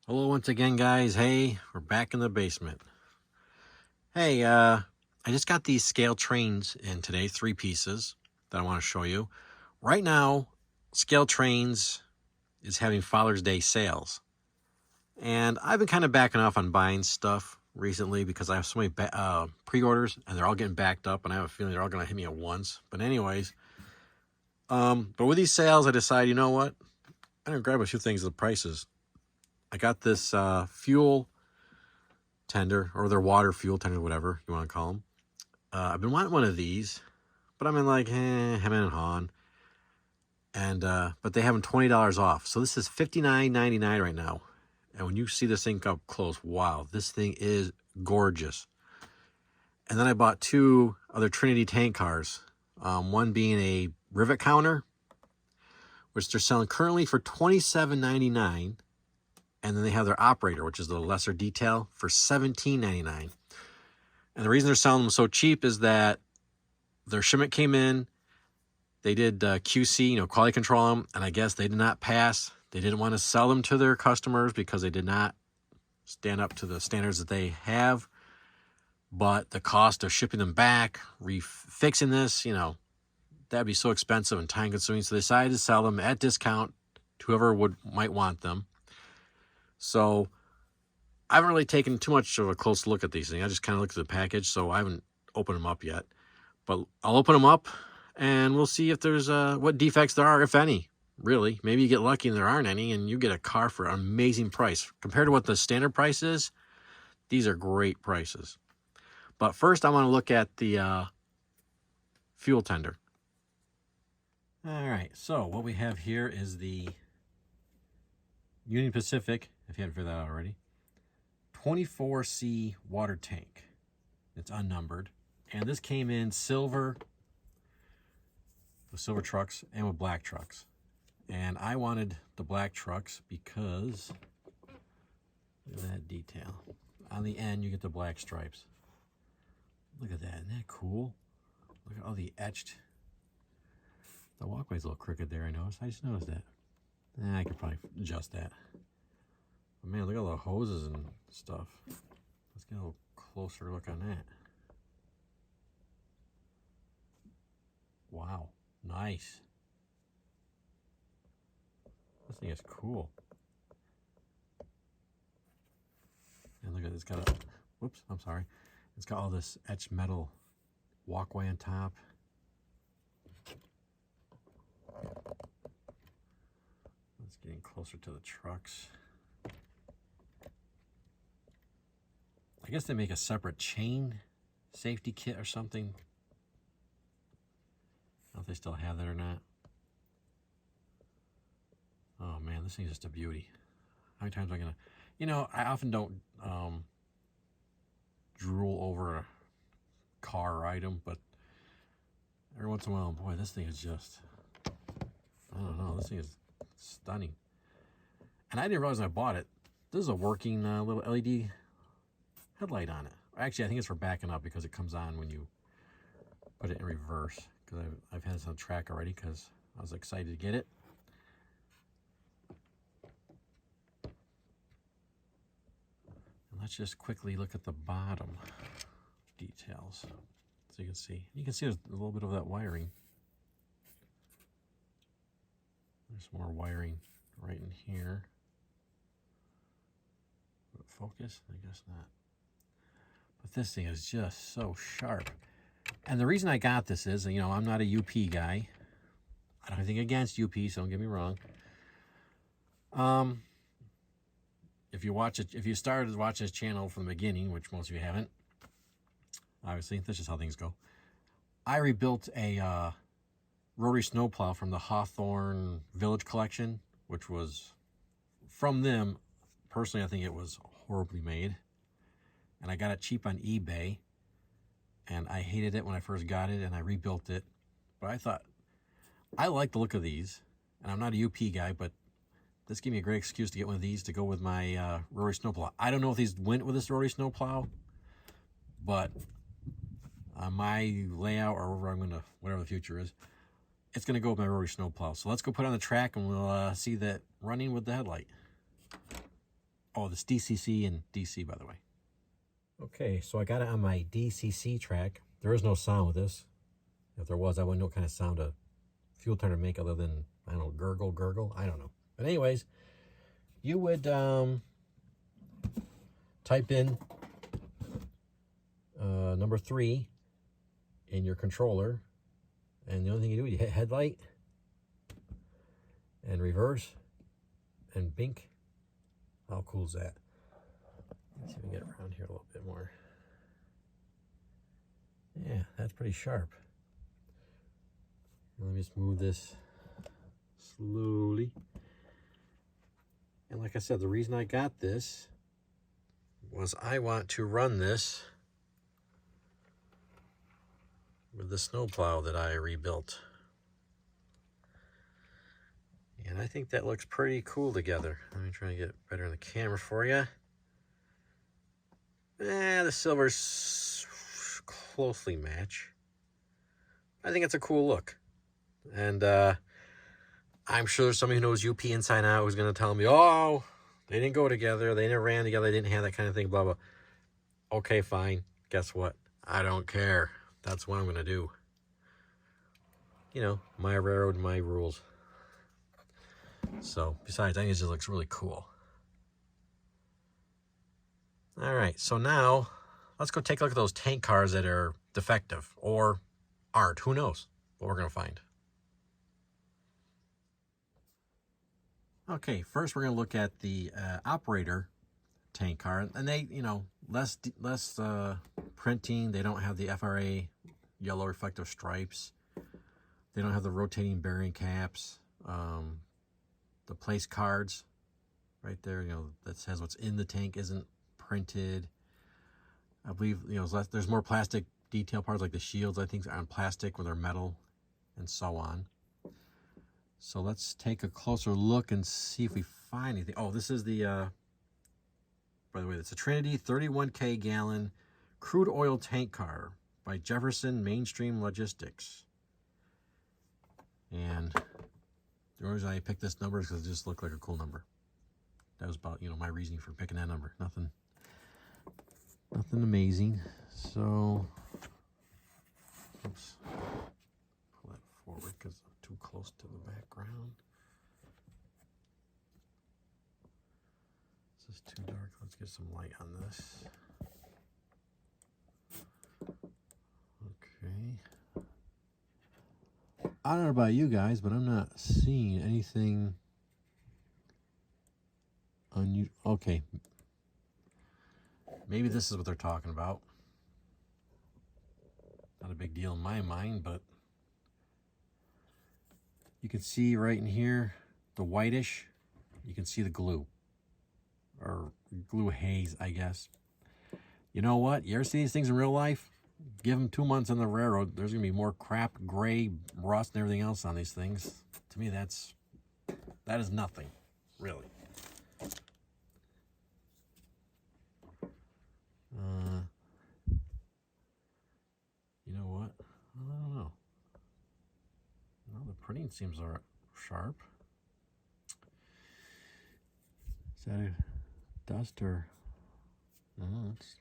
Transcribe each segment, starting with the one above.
Hello once again, guys. Hey, we're back in the basement. Hey, I just got these Scaletrains in today, 3 pieces that I want to show you. Right now, Scaletrains is having Father's Day sales. And I've been kind of backing off on buying stuff recently because I have so many pre-orders and they're all getting backed up, and I have a feeling they're all going to hit me at once. But anyways, but with these sales, I decided, you know what? I'm going to grab a few things at the prices. I got this fuel tender, or their water fuel tender, whatever you want to call them. I've been wanting one of these, but I'm in like, hem and hawn. And but they have them $20 off. So this is $59.99 right now. And when you see this thing up close, wow, this thing is gorgeous. And then I bought 2 other Trinity tank cars. One being a rivet counter, which they're selling currently for $27.99. And then they have their operator, which is the lesser detail, for $17.99. And the reason they're selling them so cheap is that their shipment came in, they did QC, quality control them, and I guess they did not pass. They didn't want to sell them to their customers because they did not stand up to the standards that they have. But the cost of shipping them back, fixing this, that'd be so expensive and time consuming. So they decided to sell them at discount to whoever might want them. So I haven't really taken too much of a close look at these things. I just kind of looked at the package, so I haven't opened them up yet. But I'll open them up, and we'll see if there's what defects there are, if any, really. Maybe you get lucky and there aren't any, and you get a car for an amazing price. Compared to what the standard price is, these are great prices. But first, I want to look at the fuel tender. All right, so what we have here is the Union Pacific, if you hadn't figured that out already, 24C water tank. It's unnumbered. And this came in silver, with silver trucks and with black trucks. And I wanted the black trucks because, look at that detail. On the end, you get the black stripes. Look at that. Isn't that cool? Look at all the etched. The walkway's a little crooked there, I noticed. I just noticed that. I could probably adjust that. But man, look at all the hoses and stuff. Let's get a little closer look on that. Wow, nice. This thing is cool. And look at it, it's got a, whoops, I'm sorry. It's got all this etched metal walkway on top. It's getting closer to the trucks. I guess they make a separate chain safety kit or something. I don't know if they still have that or not. Oh man, this thing's just a beauty. How many times am I gonna, I often don't drool over a car or item, but every once in a while, boy, this thing is just, I don't know, this thing is stunning. And I didn't realize when I bought it, this is a working little LED headlight on it. Actually, I think it's for backing up because it comes on when you put it in reverse. Because I've had this on track already because I was excited to get it. And let's just quickly look at the bottom details. So you can see there's a little bit of that wiring. There's more wiring right in here. Focus? I guess not. But this thing is just so sharp. And the reason I got this is, I'm not a UP guy. I don't have anything against UP, so don't get me wrong. If you started watching this channel from the beginning, which most of you haven't, obviously, that's just how things go. I rebuilt a rotary snowplow from the Hawthorne Village collection, which was from them. Personally, I think it was horribly made. And I got it cheap on eBay. And I hated it when I first got it, and I rebuilt it. But I thought, I like the look of these. And I'm not a UP guy, but this gave me a great excuse to get one of these to go with my rotary snowplow. I don't know if these went with this rotary snowplow, but on my layout or whatever the future is, it's going to go with my rotary snowplow. So let's go put it on the track and we'll see that running with the headlight. Oh, this DCC and DC, by the way. Okay, so I got it on my DCC track. There is no sound with this. If there was, I wouldn't know what kind of sound a fuel turner make other than, I don't know, gurgle. I don't know. But anyways, you would type in number 3 in your controller, and the only thing you do, you hit headlight and reverse and bink. How cool is that? Let's see if we can get around here a little bit more. Yeah, that's pretty sharp. Let me just move this slowly. And like I said, the reason I got this was I want to run this with the snowplow that I rebuilt. And I think that looks pretty cool together. Let me try to get better in the camera for you. The silvers closely match. I think it's a cool look. And I'm sure there's somebody who knows UP inside out who's going to tell me, oh, they didn't go together, they never ran together, they didn't have that kind of thing, blah, blah. Okay, fine. Guess what? I don't care. That's what I'm going to do. You know, my railroad, my rules. So, besides, I think it just looks really cool. All right, so now let's go take a look at those tank cars that are defective or aren't. Who knows what we're going to find. Okay, first we're going to look at the operator tank car. And they, you know, less printing. They don't have the FRA yellow reflective stripes. They don't have the rotating bearing caps. The place cards right there, you know, that says what's in the tank isn't printed. I believe, you know, there's more plastic detail parts like the shields, I think, are on plastic when they're metal and so on. So let's take a closer look and see if we find anything. Oh, this is the, by the way, it's a Trinity 31K gallon crude oil tank car by Jefferson Mainstream Logistics. And the reason I picked this number is because it just looked like a cool number. That was about, you know, my reasoning for picking that number. Nothing amazing. So, oops, pull that forward because I'm too close to the background. This is too dark. Let's get some light on this. Okay. I don't know about you guys, but I'm not seeing anything unusual. Okay. Maybe this is what they're talking about. Not a big deal in my mind, but you can see right in here, the whitish, you can see the glue. Or glue haze, I guess. You know what? You ever see these things in real life? Give them 2 months on the railroad, there's going to be more crap, gray, rust, and everything else on these things. To me, that is nothing, really. You know what? I don't know. Well, the printing seems sharp. Is that a dust or? No, it's.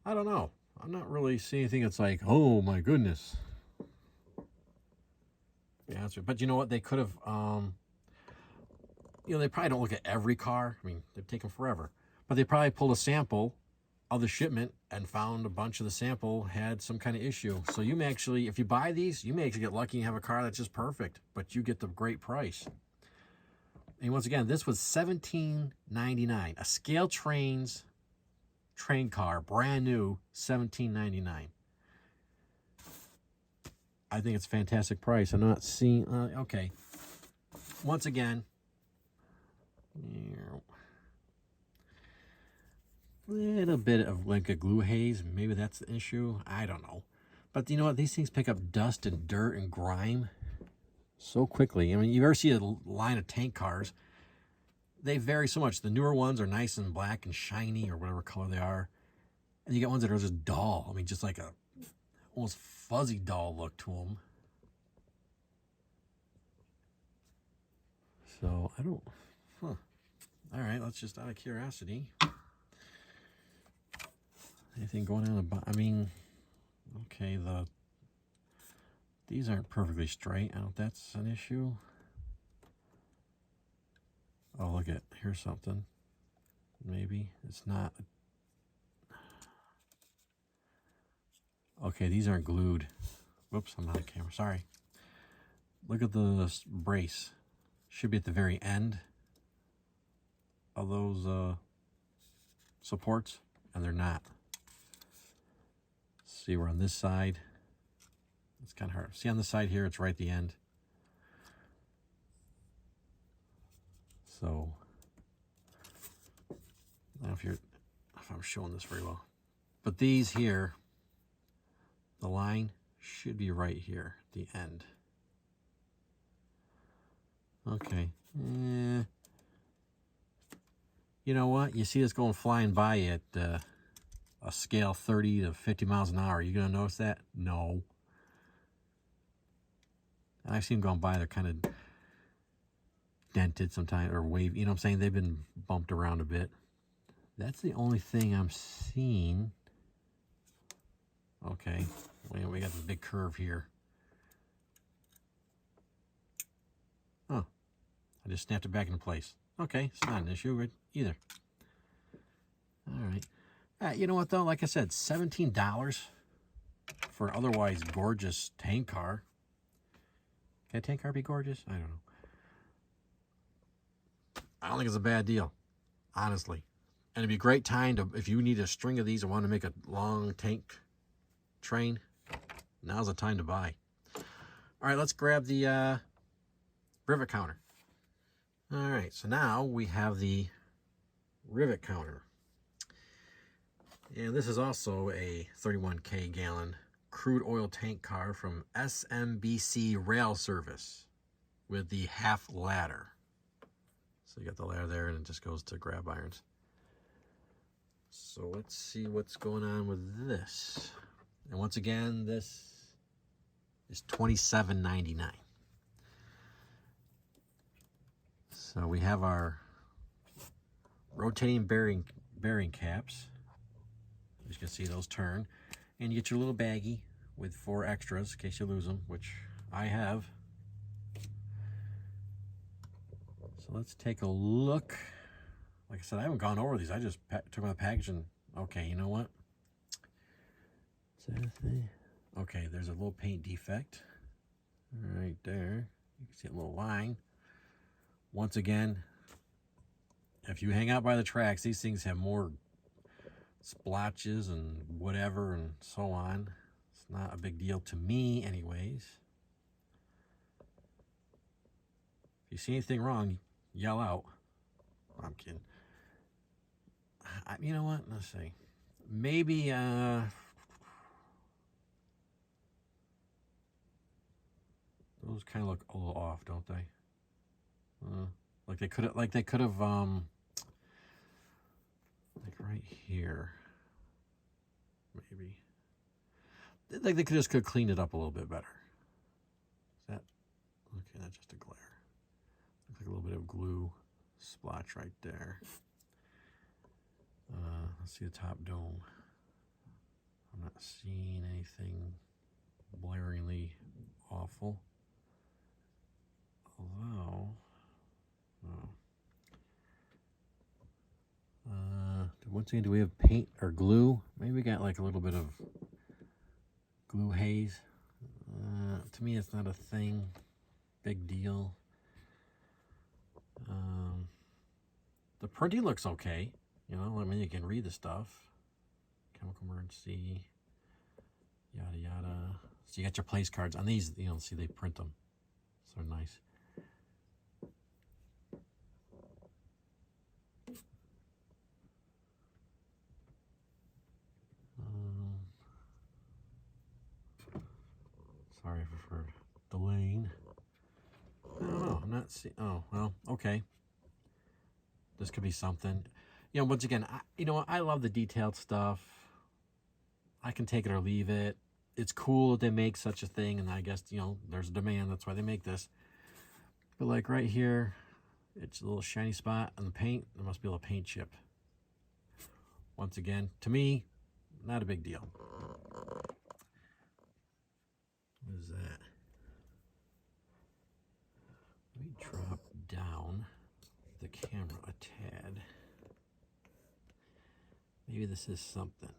I don't know. I'm not really seeing anything that's like, oh my goodness. Yeah, but you know what? They could have, you know, they probably don't look at every car. I mean, they've taken forever. But they probably pulled a sample of the shipment and found a bunch of the sample had some kind of issue. So you may actually, if you buy these, you may actually get lucky and have a car that's just perfect, but you get the great price. And once again, this was $17.99. A Scaletrains train car, brand new, $17.99. I think it's a fantastic price. I'm not seeing, okay. Once again, little bit of like a glue haze. Maybe that's the issue. I don't know. But you know what? These things pick up dust and dirt and grime so quickly. I mean, you ever see a line of tank cars? They vary so much. The newer ones are nice and black and shiny or whatever color they are. And you get ones that are just dull. I mean, just like a almost fuzzy dull look to them. So I don't, huh. All right, let's just out of curiosity. Anything going on about, I mean, okay, these aren't perfectly straight. I don't, that's an issue. Oh, look at, here's something. Maybe it's not. Okay, these aren't glued. Whoops, I'm not on camera, sorry. Look at the brace. Should be at the very end of those supports, and they're not. See, we're on this side. It's kind of hard. See on the side here, it's right at the end. So, I don't know if I'm showing this very well. But these here, the line should be right here, the end. Okay. You know what? You see this going flying by at a scale 30 to 50 miles an hour. Are you going to notice that? No. I've seen them going by. They're kind of dented sometimes, or wave. You know what I'm saying? They've been bumped around a bit. That's the only thing I'm seeing. Okay. We got the big curve here. Oh. I just snapped it back into place. Okay. It's not an issue either. All right. You know what, though? Like I said, $17 for an otherwise gorgeous tank car. Can a tank car be gorgeous? I don't know. I don't think it's a bad deal, honestly. And it'd be a great time to, if you need a string of these and want to make a long tank train, now's the time to buy. All right, let's grab the rivet counter. All right, so now we have the rivet counter. And this is also a 31K gallon crude oil tank car from SMBC Rail Service with the half ladder. So you got the ladder there, and it just goes to grab irons. So let's see what's going on with this. And once again, this is $27.99. So we have our rotating bearing caps. As you can see, those turn. And you get your little baggie with 4 extras in case you lose them, which I have. So let's take a look. Like I said, I haven't gone over these. I just took my package and, okay, you know what? Okay, there's a little paint defect right there. You can see a little line. Once again, if you hang out by the tracks, these things have more splotches and whatever and so on. It's not a big deal to me anyways. If you see anything wrong, yell out. I'm kidding. You know what? Let's see. Maybe those kind of look a little off, don't they? Like they could have like right here. Maybe. Like they could have cleaned it up a little bit better. Is that okay? That's just a glare. Looks like a little bit of glue splotch right there. Let's see the top dome. I'm not seeing anything blaringly awful. Although, once again, do we have paint or glue? Maybe we got like a little bit of glue haze. To me, it's not a thing. Big deal. The printing looks okay. You know, I mean, you can read the stuff. Chemical emergency, yada yada. So you got your place cards on these. You know, see they print them. So nice. Sorry for delaying. I don't know. I'm not seeing. Oh well, okay. This could be something. You know, once again, you know, I love the detailed stuff. I can take it or leave it. It's cool that they make such a thing, and I guess, you know, there's a demand. That's why they make this. But like right here, It's a little shiny spot on the paint. There must be a little paint chip. Once again, to me, not a big deal. What is that? Let me drop down the camera a tad. Maybe this is something.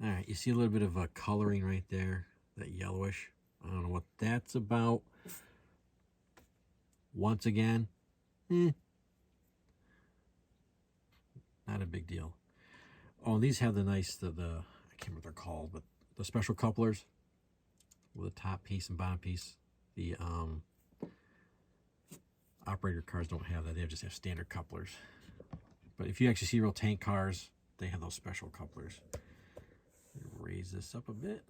All right, you see a little bit of a coloring right there, that yellowish. I don't know what that's about. Once again, not a big deal. Oh, these have the nice, I can't remember what they're called, but the special couplers with a top piece and bottom piece. The operator cars don't have that. They just have standard couplers. But if you actually see real tank cars, they have those special couplers. Raise this up a bit.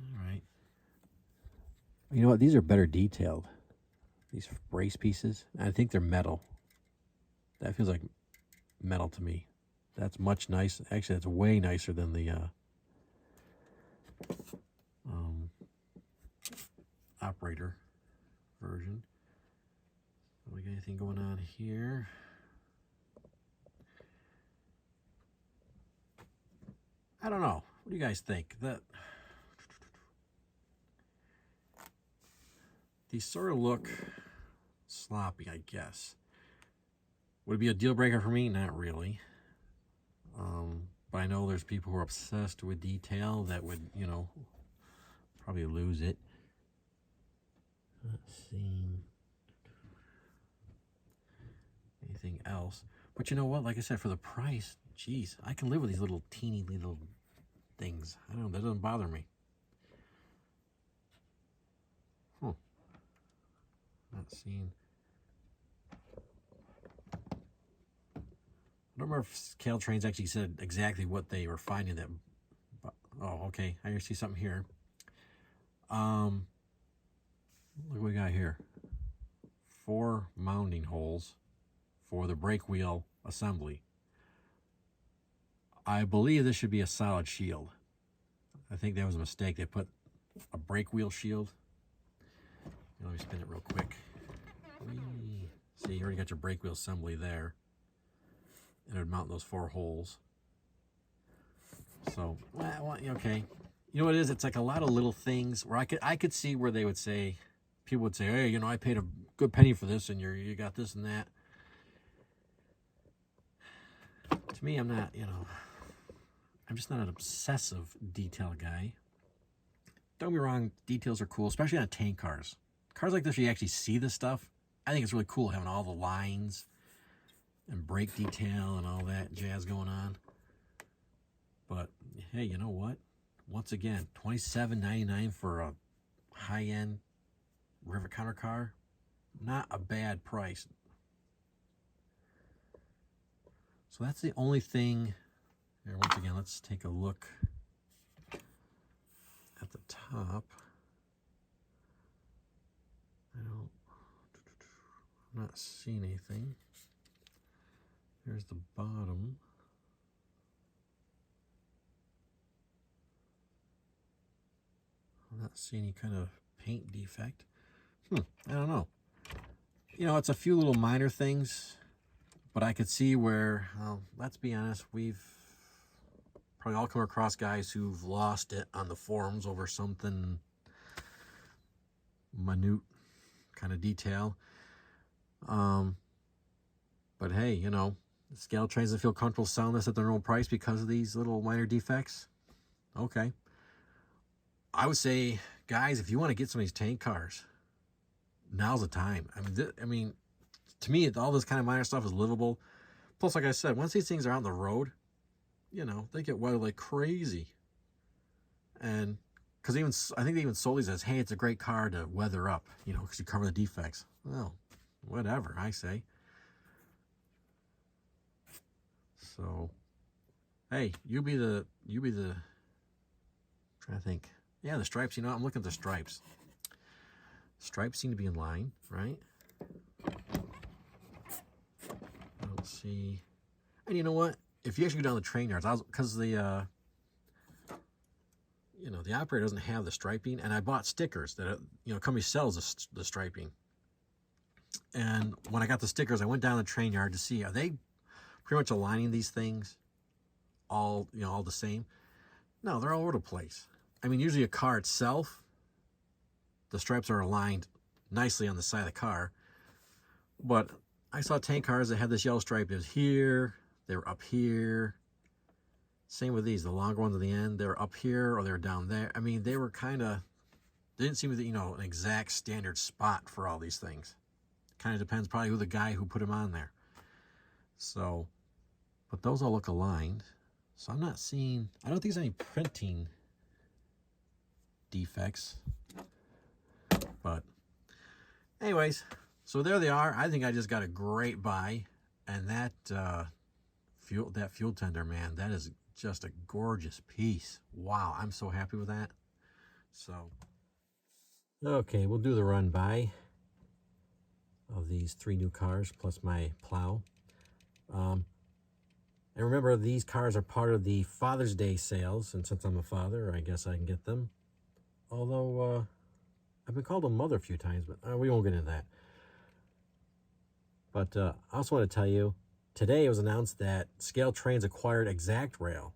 All right. You know what? These are better detailed. These brace pieces. I think they're metal. That feels like metal to me. That's much nice. Actually, that's way nicer than the operator version. We got anything going on here? I don't know. What do you guys think? These sort of look sloppy, I guess. Would it be a deal breaker for me? Not really. But I know there's people who are obsessed with detail that would, you know, probably lose it. Let's see. Anything else? But you know what? Like I said, for the price, geez, I can live with these little teeny little things. I don't know. That doesn't bother me. Not seeing. I don't remember if Scaletrains actually said exactly what they were finding that. Oh, okay. I see something here. Look what we got here. 4 mounting holes for the brake wheel assembly. I believe this should be a solid shield. I think that was a mistake. They put a brake wheel shield. Let me spin it real quick. Whee. See, you already got your brake wheel assembly there. And it would mount those 4 holes. So, well, okay. You know what it is? It's like a lot of little things where I could see where they would say, people would say, hey, you know, I paid a good penny for this and you got this and that. To me, I'm not, you know, I'm just not an obsessive detail guy. Don't be wrong, details are cool, especially on tank cars. Cars like this, where you actually see this stuff. I think it's really cool having all the lines and brake detail and all that jazz going on. But hey, you know what? Once again, $27.99 for a high-end rivet counter car. Not a bad price. So that's the only thing. Here, once again, let's take a look at the top. I'm not seeing anything. Here's the bottom. I'm not seeing any kind of paint defect. I don't know. You know, it's a few little minor things, but I could see where, let's be honest, we've probably all come across guys who've lost it on the forums over something minute kind of detail. But hey, you know, Scaletrains doesn't feel comfortable selling this at their own price because of these little minor defects. Okay. I would say, guys, if you want to get some of these tank cars, now's the time. I mean, to me, all this kind of minor stuff is livable. Plus, like I said, once these things are out on the road, you know, they get weathered like crazy. And because I think they even sold these as, hey, it's a great car to weather up, you know, because you cover the defects. Well, whatever, I say. So, hey, you be the, trying to think. Yeah, the stripes, you know, I'm looking at the stripes. Stripes seem to be in line, right? I don't see. And you know what? If you actually go down the train yards, because the you know, the operator doesn't have the striping, and I bought stickers that, you know, company sells the striping. And when I got the stickers, I went down to the train yard to see, are they pretty much aligning these things all, you know, all the same? No, they're all over the place. I mean, usually a car itself, the stripes are aligned nicely on the side of the car. But I saw tank cars that had this yellow stripe. It was here, they were up here. Same with these, the longer ones at the end, they were up here or they were down there. I mean, they were kind of, they didn't seem to, you know, an exact standard spot for all these things. Kind of depends probably who the guy who put them on there. So, but those all look aligned. So I'm not seeing, I don't think there's any printing defects. But anyways, so there they are. I think I just got a great buy. And that fuel tender, man, that is just a gorgeous piece. Wow, I'm so happy with that. So, okay, we'll do the run by of these 3 new cars plus my plow. And remember, these cars are part of the Father's Day sales, and since I'm a father, I guess I can get them. Although I've been called a mother a few times, but we won't get into that. But I also want to tell you, today it was announced that Scaletrains acquired Exact Rail.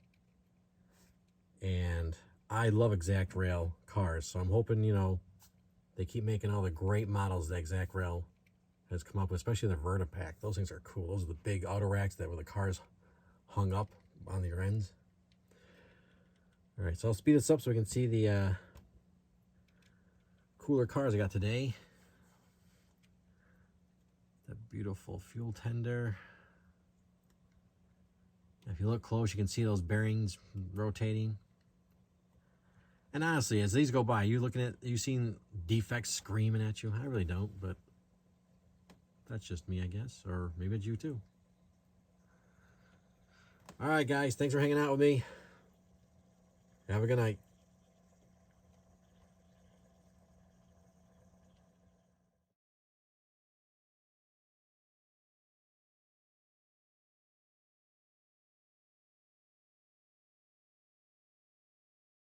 And I love Exact Rail cars, so I'm hoping, you know, they keep making all the great models that Exact Rail has come up with, especially the Vertipack. Those things are cool. Those are the big auto racks that were the cars hung up on their ends. All right, so I'll speed this up so we can see the cooler cars I got today. That beautiful fuel tender. If you look close, you can see those bearings rotating. And honestly, as these go by, you seen defects screaming at you? I really don't, but that's just me, I guess. Or maybe it's you too. All right, guys. Thanks for hanging out with me. Have a good night.